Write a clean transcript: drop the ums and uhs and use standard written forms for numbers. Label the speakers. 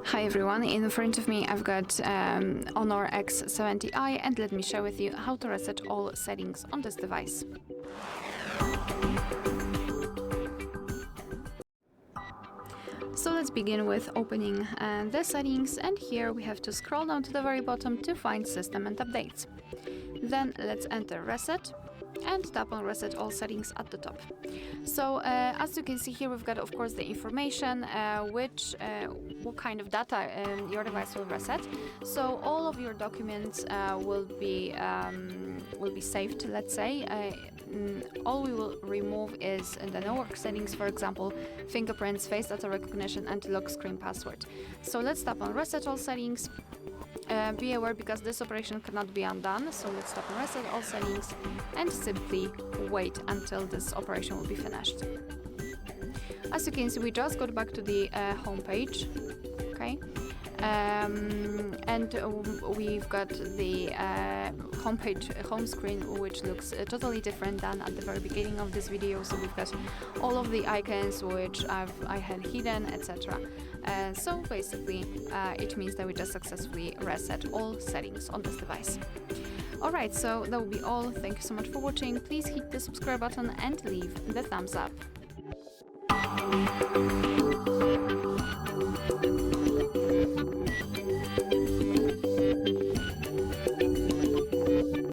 Speaker 1: Hi everyone, in front of me I've got HONOR X70i, and let me share with you how to reset all settings on this device. So let's begin with opening the settings, and here we have to scroll down to the very bottom to find System and Updates. Then let's enter Reset and tap on Reset All Settings at the top. So as you can see here, we've got of course the information what kind of data your device will reset. So all of your documents will be saved, let's say. All we will remove is the no-work settings, for example, fingerprints, face data recognition, and lock screen password. So let's tap on Reset All Settings. Be aware because this operation cannot be undone, so let's tap on Reset All Settings and simply wait until this operation will be finished. As you can see, we just got back to the home page, okay? And we've got the home screen, which looks totally different than at the very beginning of this video. So we've got all of the icons which I had hidden, etc. So basically it means that we just successfully reset all settings on this device. Alright, so that will be all. Thank you so much for watching. Please hit the subscribe button and leave the thumbs up.